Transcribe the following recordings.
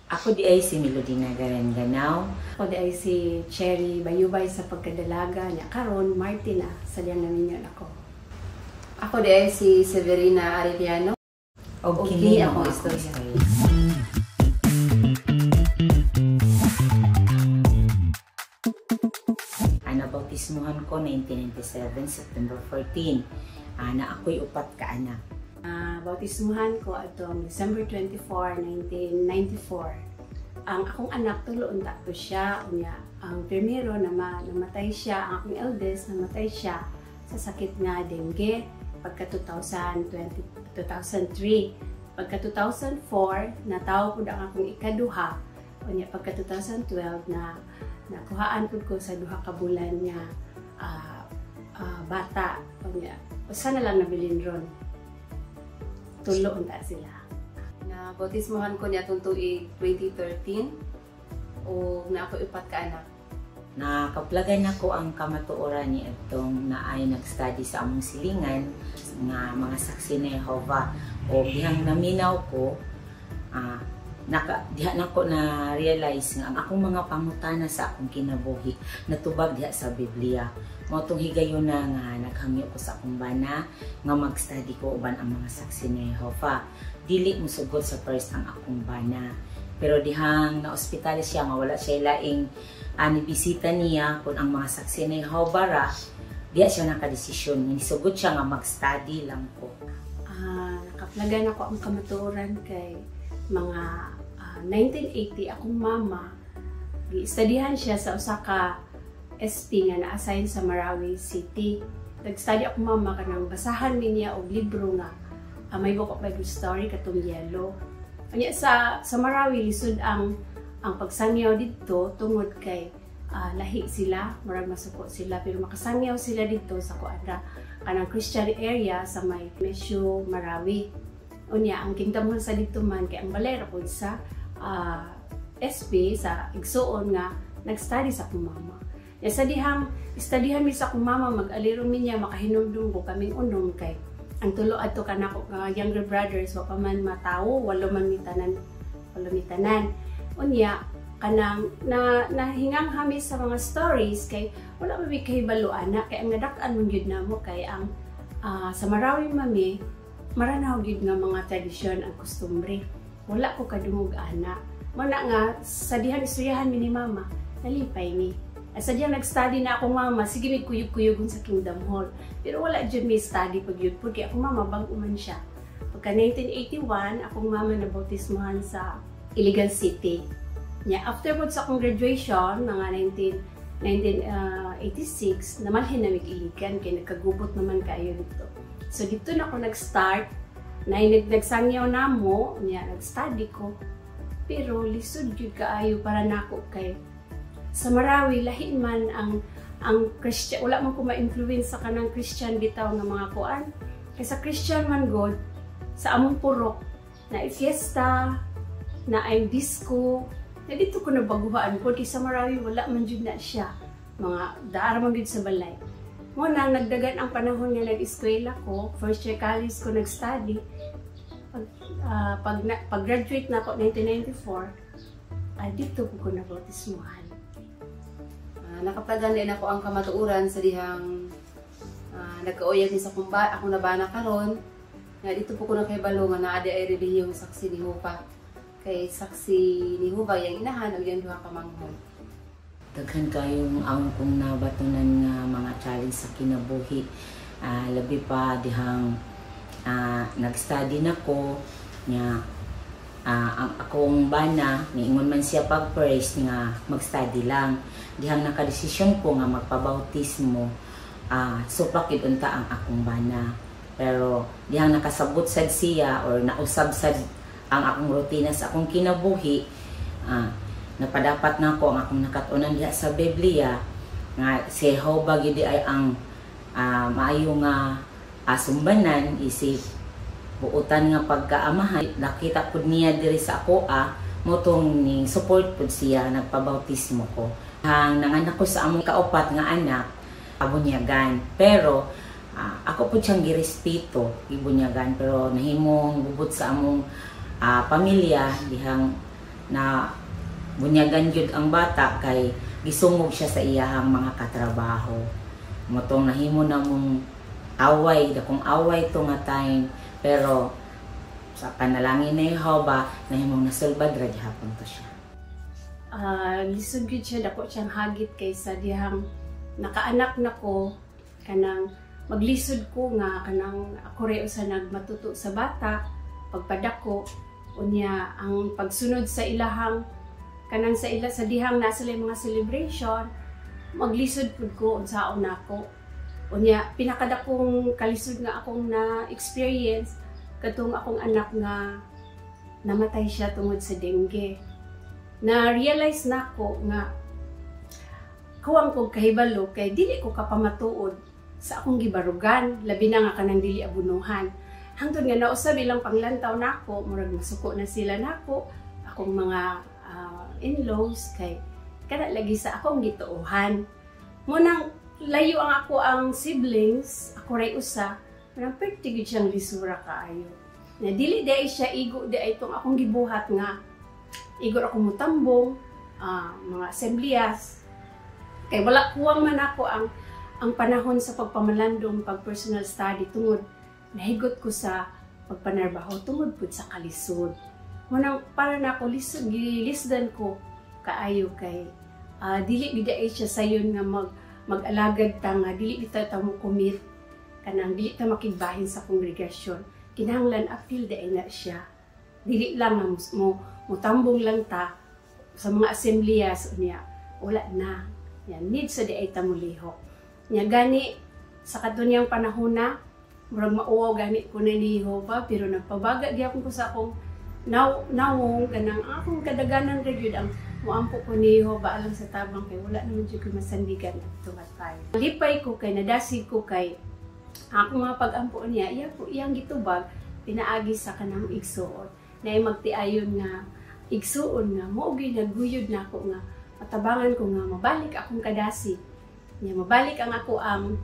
Ako di ay si Melodina Garenganaw. Ako di ay si Cherry Bayubay sa pagkadalaga niya. Karon Martina, sa diyan namin yun ako. Ako di ay si Severina Arellano. O kini akong akong istorya. Nabautismuhan ko 1997, September 14. Na ako'y upat ka anak. Bautismuhan ko atong December 24, 1994. Ang akong anak tuloon to siya. Ang primero namatay siya. Ang akong eldest namatay siya sa sakit nga dengue pagka 2003. Pagka 2004 natawo ko ang akong ikaduha. Pagka 2012 nakuhaan ko sa duha ka bulan nga bata. Usa na lang nabilin ron. Tulo unta sila. Na bautismuhan ko niya itong tuig 2013 o na ako upat ka anak. Nakaplagan ako ang kamatuoran ni itong na ay nag-study sa among silingan nga mga saksi ni Jehovah. O bihang naminaw ko, diha na ko na-realize nga ang akong mga pangutana sa akong kinabuhi natubag diha sa Biblia. Mao tong higayon na nga naghangyo ko sa akong bana nga mag-study ko uban ang mga saksi ni Jehovah. Dili mo sugod sa first ang akong bana. Pero dihang na-ospital siya nga wala siya laing bisita niya kung ang mga saksi ni Jehovah ra, diya siya nakadesisyon. Nisugod siya nga mag-study lang ko. Nakaplagan ako ang kamatuoran kay mga 1980 akong mama. Gi-studyhan siya sa Osaka SP nga na-assign sa Marawi City. Nag-study ako mama kanang basahan niya og libro nga may book of Bible story katong Yellow. Anya sa Marawi lisod ang pagsangyaw dito tungod kay lahi sila, murag masuko sila pero makasangyaw sila dito sa kuadra kanang Christian area sa may Mesyo Marawi. Unya ang kingdom sa dito man kay ang balera pud sa SP sa igsuon nga nag-study sa akong mama. Ya sa dihang studyhan mi sa akong mama mag-aliro mi niya makahinumdum ko kaming unom kay ang tulo adto kanako younger brothers wa pa man matawo walo man mitanan. Unya kanang nahingang hami sa mga stories kay wala pa mi kahibalo anak kay ang nadak-an man gyud namo kay ang sa Marawi mami maranaw gyud nga mga tradisyon ang kustumbre. Wala ko kadungog anak. Mana nga sa dihang istoryahan mi ni mama nalipay ni. Sa diyan nag-study na akong mama, sige may kuyog-kuyogon sa Kingdom Hall. Pero wala dyan may study pag yun po. Kaya akong mama, bago man siya. Pagka 1981, akong mama nabautismuhan sa Iligan City. After po sa akong graduation, mga 1986, namalhin na Iligan. Kaya nagkagubot naman kayo dito. So dito na ako nag-start. Nagsangyaw na mo, nag-study ko. Pero lisod yun kaayo para nako kay sa Marawi, lahi man ang Christian, wala man ko ma-influence sa kanang Christian bitaw nga mga kuan. Kaya sa Christian man God, sa among purok, na fiesta, na ay disco, na dito ko nabaguhaan po. Kaya sa Marawi, wala man jud na siya. Mga daara man jud sa balay. Muna, nagdagan ang panahon nga nag-eskwela ko, first year college ko nag-study. Pag-graduate na ako 1994, dito ko nabautismuhan. Nakaplagan din ako ang kamatuoran sa dihang nagkauyag ni sa kumba ako nabana karon nga dito po ko nakahibalo nga naa di ay relihiyong saksi ni Jehovah kay saksi ni Jehovah yang inahan og yang duha ka manghod. Daghan kayong ang kung nabatunan nga mga challenge sa kinabuhi. Labi pa dihang nag-study nako nya ang akong bana niingon man siya pag first nga mag-study lang. Dihang nakadesisyon ko nga magpabautismo, supakit unta ang akong bana. Pero dihang nakasabot sad siya or nausab sad ang akong rutina sa akong kinabuhi, napadapat na ko ang akong nakatunan diha sa Biblia nga si Jehovah gid ay ang maayo nga sumbanan isip buutan nga pagkaamahan. Nakita pud niya diri sa ako motong ni support pud siya nagpabautismo ko. Ang nanganak ko sa among kaupat nga anak, abunyagan. Pero ako po siyang girespeto, ibunyagan. Pero nahimong bubot sa among pamilya, dihang na bunyagan gyud ang bata kay gisungog siya sa iyahang mga katrabaho. Motong nahimo na mong away, dakong away to nga time, pero sa panalangin ni Jehova nahimong nasulbad ra gyapon to siya. Lisod gyud siya, dako siyang hagit kaysa dihang nakaanak na ko kanang maglisod ko nga kanang ako rin usa nagmatuto sa bata pagpadako unya ang pagsunod sa ilahang kanang sa dihang nasa mga celebration maglisod pud ko unsaon nako unya pinakadakong kalisod nga akong na experience katong akong anak nga namatay siya tungod sa dengue. Na realize nako nga kuwang kog kahibalo kay dili ko kapamatuod sa akong gibarugan labi na nga kanang dili abunuhan hangtod nga nausab ilang panglantaw nako murag masuko na sila nako akong mga in-laws kay kana lagi sa akong gituohan mo nang layo ang ako ang siblings ako ray usa nang pertigid siyang lisura kaayo na dili day siya igo day itong akong gibuhat nga igo ako mutambong mga assemblias kay wala kuwang man ako ang panahon sa pagpamalandong pag personal study tungod nahigot ko sa pagpanarbaho tungod pud sa kalisod mo nang para nako gilisdan ko kaayo kay dili gid ay siya sayon nga mag-alagad ta nga dili kita ta mo commit kanang dili ta makigbahin sa kongregasyon kinahanglan apil day na siya dili lang mo mutambong lang ta sa mga assemblias unya wala na yan need sa di ay ta mulihok nya gani sa katunyang panahon na murag mauwaw gani ko na ni Jehova pero nagpabaga gyapon ko sa akong nawong ganang akong kadaganan ra gyud ang muampo ko ni Jehova alang sa tabang kay wala naman jud ko masandigan adto nga time lipay ko kay nadasig ko kay ako mga pag-ampo niya iyang gitubag pinaagi sa kanang igsuon na magtiayon nga igsuon nga mao gyud naguyod na ako nga matabangan ko nga mabalik akong kadasi niya mabalik ang ako ang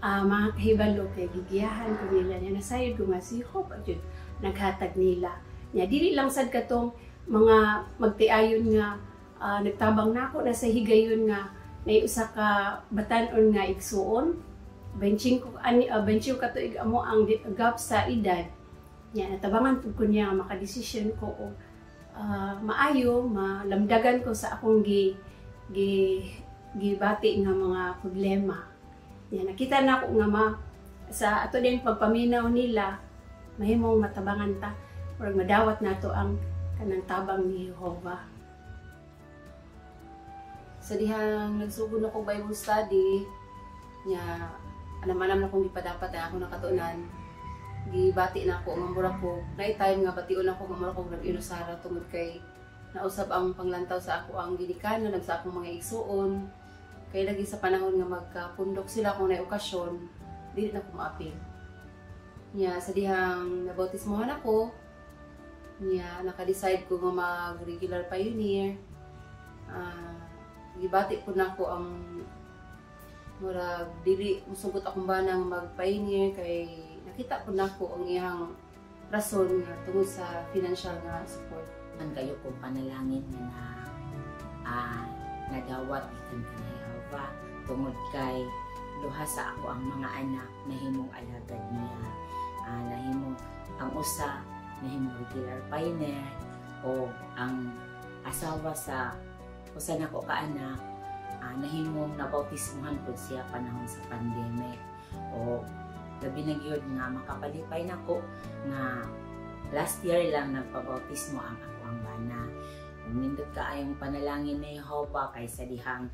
mga kahibalo kay gigiyahan ko nila niya nasayod ko nga si Hope at yun naghatag nila niya dili lang sad katong mga magtiayon nga nagtabang na ako nasa higayon nga nay usa ka batan-on nga igsuon 25 katuig amo ang gap sa edad niya natabangan pud ko niya makadesisyon ko o maayo malamdagan ko sa akong gibati nga mga problema. Yan, nakita na ako nga sa ato din pagpaminaw nila mahimong matabangan ta or madawat nato ang kanang tabang ni Jehova. Sa dihang nagsugod ako Bible study nya alam na kung gipadapat na ako nakatunan gibati na ako nga mura ko night time nga bation ako nga mura ko nag-inusara tungod kay nausab ang panglantaw sa ako ang ginikanan sa akong mga igsuon kay lagi sa panahon nga magkapundok sila kung na okasyon dili na ko maapil nya sa dihang nabautismohan ako nya naka-decide ko nga mag-regular pioneer gibati ko na ako ang murag dili musugot akong banang mag-pioneer kay nakita ko na ako ang iyang rason nga tungod sa financial nga support. Ang kayo kong panalangin na nagawat ikan ka na Jehova tungod kay luha sa ako ang mga anak na himong alagad niya nahimong ang usa nahimong regular pioneer o ang asawa sa usa nako ka anak nahimong nabautismuhan pud siya panahon sa pandemic o labi na gyud nga makapalipay nako nga last year lang nagpabautismo ang ako ang bana. Nindot kaayong panalangin ni Jehova kaysa dihang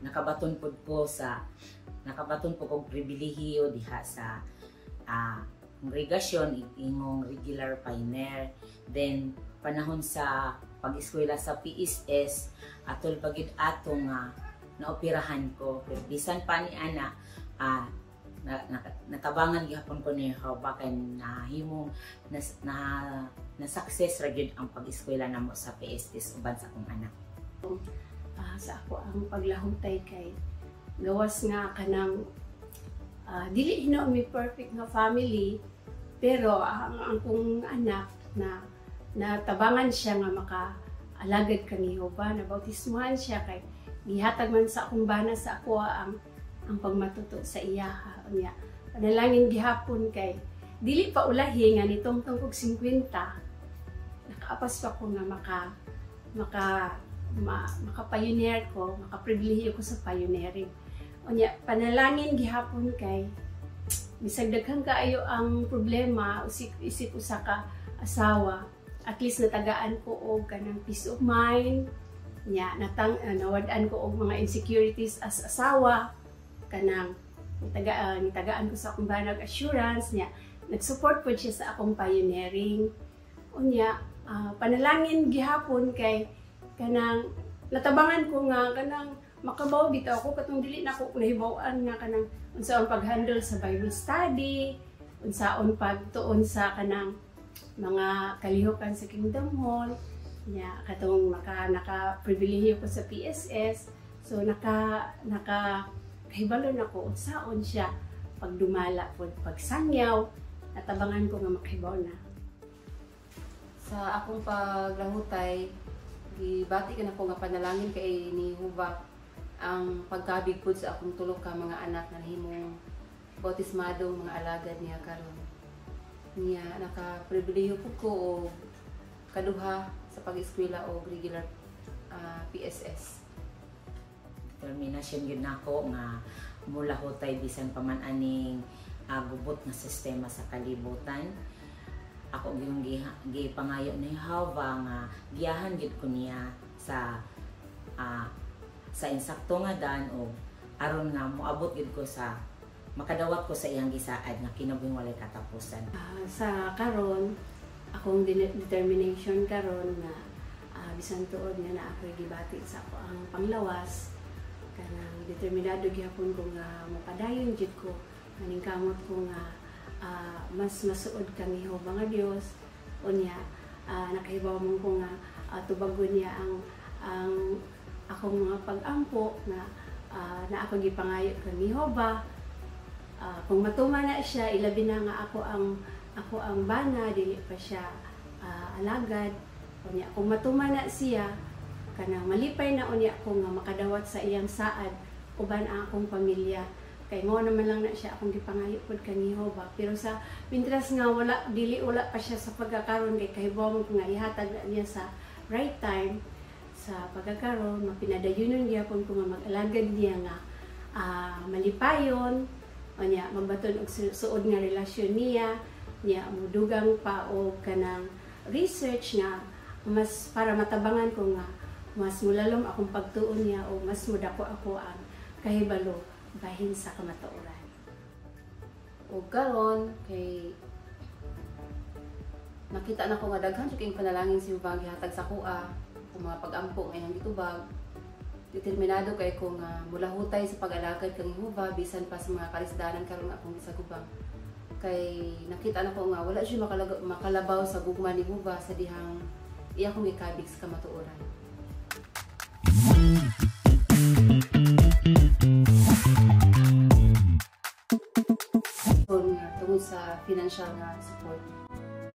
nakabaton pud ko kog pribilehiyo diha sa kongregasyon ingong regular pioneer. Then panahon sa pag-eskwela sa PSS atol pagid ato nga naoperahan ko pero bisan pa ni ana natabangan gihapon ko ni Jehova kay nahimong na success ra gyud ang pag-eskwela namo sa PSS uban sa akong anak. Sa ako ang paglahutay kay gawas nga kanang dili hino mi perfect nga family pero ang akong anak na natabangan siya nga alagad kang Jehova, nabautismuhan siya kay gihatag man sa akong bana sa ako ang pagmatuto sa iya. Unya, panalangin gihapon kay dili pa ulahi nga nitong tungkog 50 nakaapas pa ko nga maka-pioneer ko, maka-pribilehiyo ko sa pioneering. Unya, panalangin gihapon kay bisag daghang kaayo ang problema isip usa ka asawa, at least natagaan ko og kanang peace of mind nya, nawad-an ko og mga insecurities as asawa, kanang nitagaan ko sa akong banag assurance nya, nag-support po siya sa akong pioneering. Unya, panalangin gihapon kay kanang natabangan ko nga kanang makabaw bitaw ako katong dili na ko nahibaw-an nga kanang unsaon pag-handle sa Bible study, unsaon pagtuon sa kanang mga kalihukan sa Kingdom Hall nya, katong naka-pribilehiyo ko sa PSS, so kahibalo na ko unsaon siya pagdumala pod pagsangyaw, natabangan ko nga makahibaw na. Sa akong paglahutay, gibati ka na ko nga panalangin kay ni Jehova ang pagkabig pud sa akong tulo ka mga anak na nahimong bautismadong mga alagad niya karon. Niya naka-pribilehiyo pud ko og kaduha sa pag-eskwela og regular PSS. Determinasyon yun nako nga mula hutay bisan pa man aning gubot nga sistema sa kalibutan. Ako yung gipangayo ni Jehova nga giyahan gid ko niya sa insakto nga dan o aron nga moabot gid ko sa makadawat ko sa iyang gisaad nga kinabuhing walay katapusan. Sa karon akong determination karon nga bisan tuod nga naa ako gibati sa ako ang panglawas, kanang determinado gyapon ko nga mopadayon jud ko kaning kamot ko nga mas masuod kang Jehova nga Dios. Unya, nakahibaw mo ko nga tubagon niya ang akong mga pag-ampo na ako gipangayo kang Jehova. Kung matuma na siya, ilabi na nga ako ang bana, dili pa siya alagad. Unya, kung matuma na siya, kanang malipay na unya ako nga makadawat sa iyang saad uban ang akong pamilya. Kay mo naman lang na siya akong gipangayo pod kang Jehova, pero sa pintras nga wala pa siya sa pagkakaroon kay kahibaw mo nga ihatag na niya sa right time sa pagkakaroon, mapinadayunon gyapon ko nga mag-alagad niya nga malipayon o niya magbaton og suod nga relasyon niya mudugang pa og kanang research nga mas para matabangan ko nga mas mulalom akong pagtuon niya o mas mudako ako ang kahibalo bahin sa kamatuoran. O karon kay nakita na ko nga daghan jud kay panalangin si Jehova gihatag sa kuha kung mga pag-ampo ngayong gitubag. Determinado kay ko nga mulahutay sa pag-alagad kang Jehova bisan pa sa mga kalisdanan karon akong gisagubang. Kay nakita na ko nga wala siya makalabaw sa gugma ni Jehova sa dihang iya kong ikabig sa kamatuoran. Tungod sa financial support.